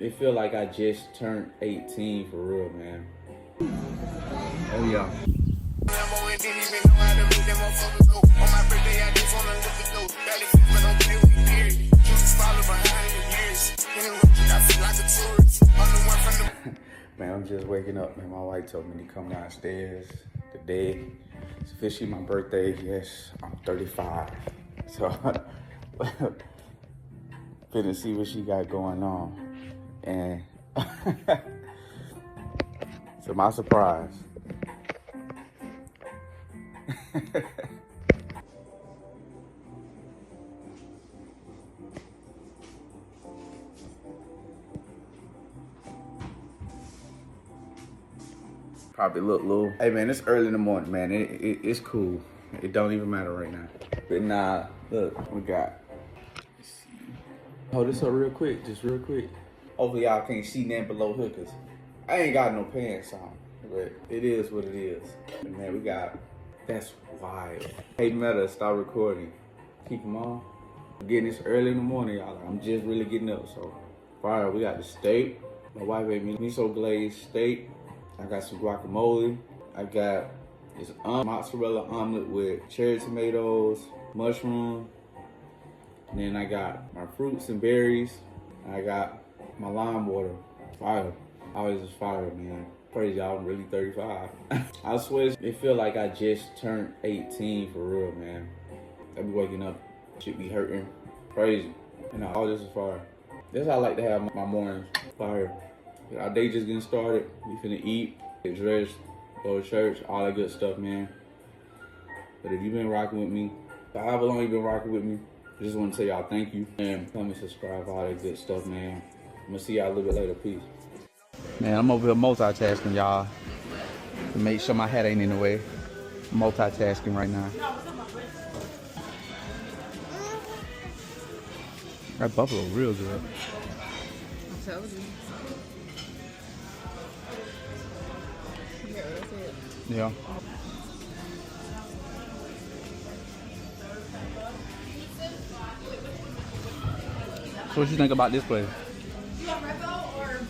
It feel like I just turned 18 for real, man. Oh yeah. Man, I'm just waking up, man. My wife told me to come downstairs today. It's officially my birthday. Yes, I'm 35. So, finna see what she got going on. And to my surprise, probably look little. Hey man, it's early in the morning, man. It's cool. It don't even matter right now. But nah, look, we got. Let's see. Hold this up real quick, just real quick. Hopefully y'all can't see nothing below hookers. I ain't got no pants on, but it is what it is. And man, we got, that's wild. Hey Meta, stop recording. Keep them on. Again, it's early in the morning, y'all. I'm just really getting up, so. Fire, we got the steak. My wife made me miso glazed steak. I got some guacamole. I got this mozzarella omelet with cherry tomatoes, mushroom. And then I got my fruits and berries. I got my lime water. Fire. Always is fire, man. Praise y'all, I'm really 35. I swear, it feel like I just turned 18 for real, man. I be waking up, shit be hurting. Crazy. And all this is fire. That's how I like to have my mornings. Fire. Our day just getting started. We finna eat, get dressed, go to church, all that good stuff, man. But if you've been rocking with me, however long you've been rocking with me, I just want to tell y'all thank you. And come and subscribe, all that good stuff, man. I'm gonna see y'all a little bit later. Peace. Man, I'm over here multitasking, y'all, to make sure my hat ain't in the way. I'm multitasking right now. That buffalo real good. I told you. Yeah. So what you think about this place? You want Repo or?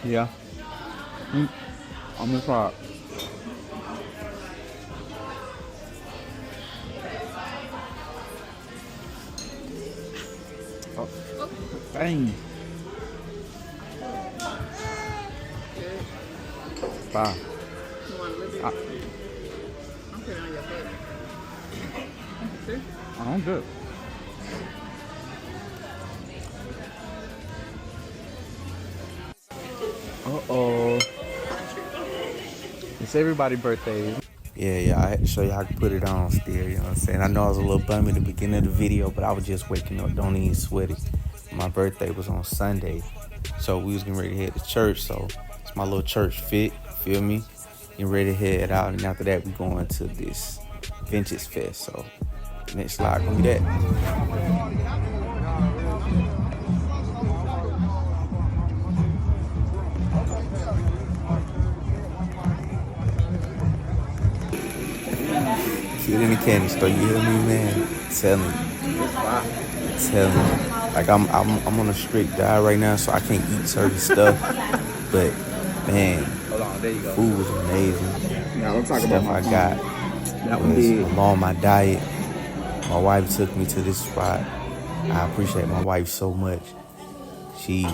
Yeah. I'm gonna try it. Oh, dang. Wow. You want a little bit? I'm putting it on your foot. See? I'm good. Uh-oh. It's everybody's birthday. Yeah, I had to show you how to put it on still, you know what I'm saying? I know I was a little bummy at the beginning of the video, but I was just waking up, don't even sweat it. My birthday was on Sunday, so we was getting ready to head to church, so it's my little church fit, feel me? Getting ready to head out, and after that we going to this Vintage Fest, so next slide gonna be that. Kid in the candy store, you hear me, man? Telling you. Like I'm on a strict diet right now, so I can't eat certain stuff. But man, food was amazing. Now I'm talking Stuff about I got. I'm on my diet. My wife took me to this spot. I appreciate my wife so much. She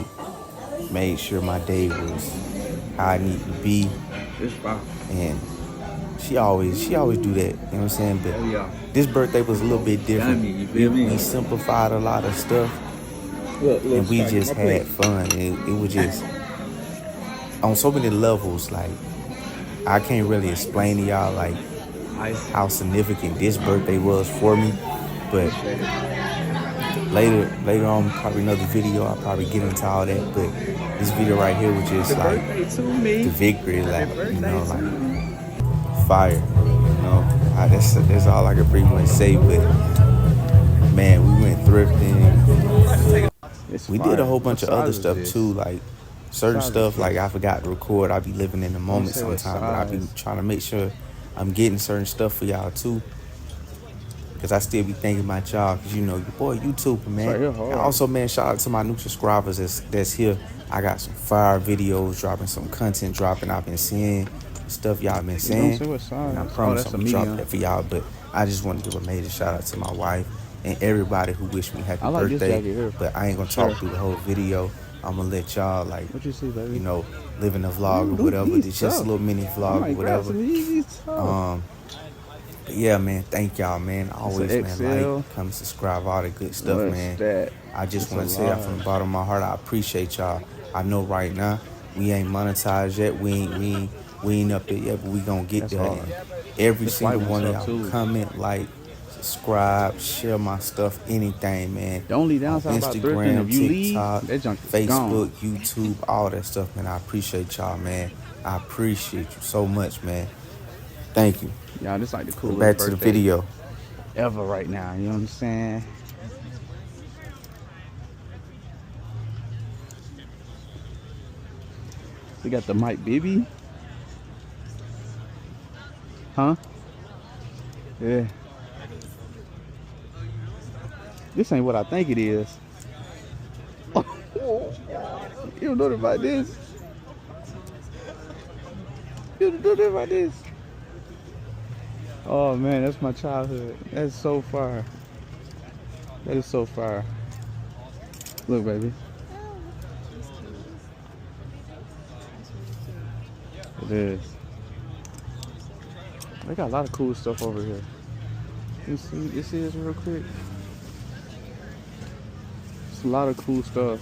made sure my day was how I need to be. And she always do that, you know what I'm saying? But this birthday was a little bit different. We simplified a lot of stuff, and we just had fun. It was just on so many levels. Like I can't really explain to y'all like how significant this birthday was for me. But later on, probably another video, I'll probably get into all that. But this video right here was just like the victory lap, you know, like fire, you know. That's all I can pretty much say. But man, we went thrifting. We did a whole bunch of other stuff too, like certain stuff like I forgot to record. I be living in the moment sometimes, but I be trying to make sure I'm getting certain stuff for y'all too. because I still be thinking about y'all, because you know, your boy YouTuber, man. Right here, hard. And also, man, shout out to my new subscribers that's here. I got some fire videos dropping, some content dropping. I've been seeing stuff y'all been saying. Don't say what size. And I promise that's I'm a gonna drop medium. that for y'all. But I just want to give a major shout out to my wife and everybody who wished me happy I like this birthday. jacket here. But I ain't gonna talk through the whole video. I'm gonna let y'all, like, What you see, baby? you know, live in a vlog or whatever. It's just a little mini vlog or whatever. But yeah, man, thank y'all, man. Always, man, like, come subscribe, all the good stuff, man. I just want to say that from the bottom of my heart. I appreciate y'all. I know right now we ain't monetized yet. We ain't up there yet, but we gonna get there. And every single one of y'all comment, like, subscribe, share my stuff, anything, man. The only downside about thrifting, if you TikTok, leave, that junk Facebook, gone. YouTube, all that stuff, man. I appreciate y'all, man. I appreciate you so much, man. Thank you. Y'all, this like the coolest Back to the video ever right now. You know what I'm saying? We got the Mike Bibby. Huh? Yeah. This ain't what I think it is. You don't know about this. You don't know about this. Oh man, that's my childhood. That's so far. That is so far. Look, baby. It is. They got a lot of cool stuff over here. You see this is real quick. It's a lot of cool stuff.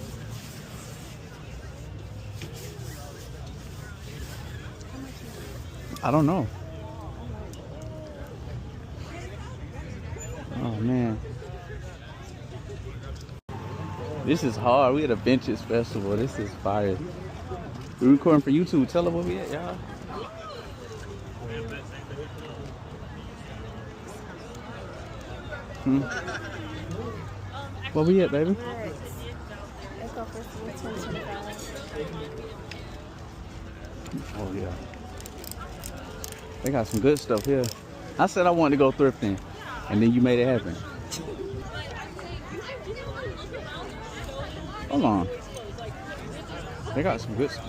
I don't know. Oh man. This is hard. We at a Vintage Festival. This is fire. We're recording for YouTube. Tell them where we at, y'all. Where we at, baby? Oh yeah. They got some good stuff here. I said I wanted to go thrifting, and then you made it happen. Hold on. They got some good stuff.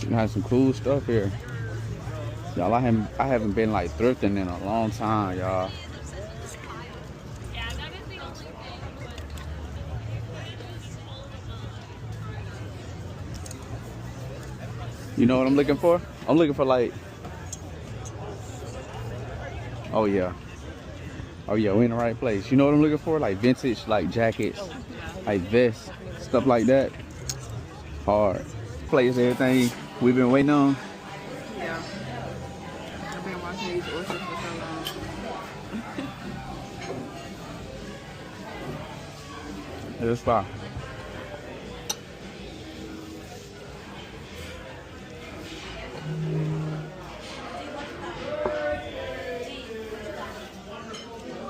You got some cool stuff here. Y'all, I haven't been like thrifting in a long time, y'all. You know what I'm looking for? I'm looking for like, oh yeah, we're in the right place. You know what I'm looking for? Like vintage, like jackets, like vests, stuff like that. Hard. Plays everything we've been waiting on. Yeah. I've been watching these oysters for so long. It's fine.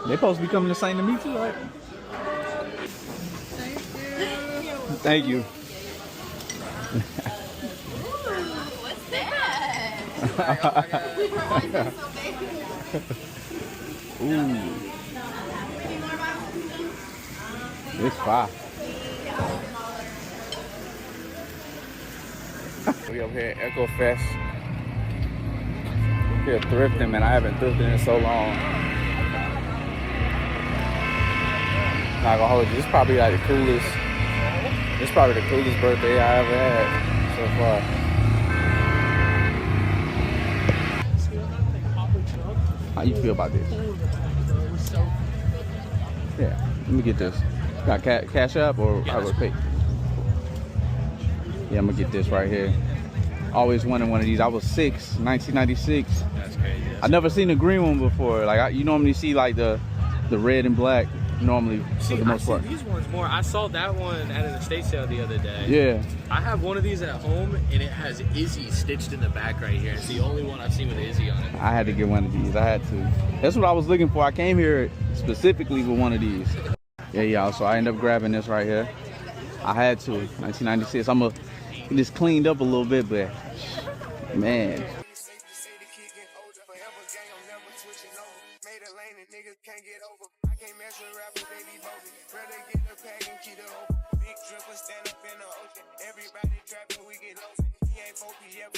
They supposed to be coming to sing to me too, right? Thank you. What's that? Ooh. It's fire. We over here at Echo Fest. We're here thrifting, man. I haven't thrifted in so long. Not gonna hold you. This is probably like the coolest. This is probably the coolest birthday I ever had so far. How you feel about this? Yeah, let me get this. Got cash up or I would pay? Yeah, I'm gonna get this right here. Always wanted one of these. I was 6, 1996. That's crazy. I never seen the green one before. Like you normally see like the red and black. normally for the most part. I see these ones more. I saw that one at an estate sale the other day. Yeah. I have one of these at home, and it has Izzy stitched in the back right here. It's the only one I've seen with Izzy on it. I had to get one of these. I had to. That's what I was looking for. I came here specifically with one of these. Yeah, y'all. So I ended up grabbing this right here. I had to. 1996. It just cleaned up a little bit, but man. Everybody trapping, we get low. He ain't 4 p.m.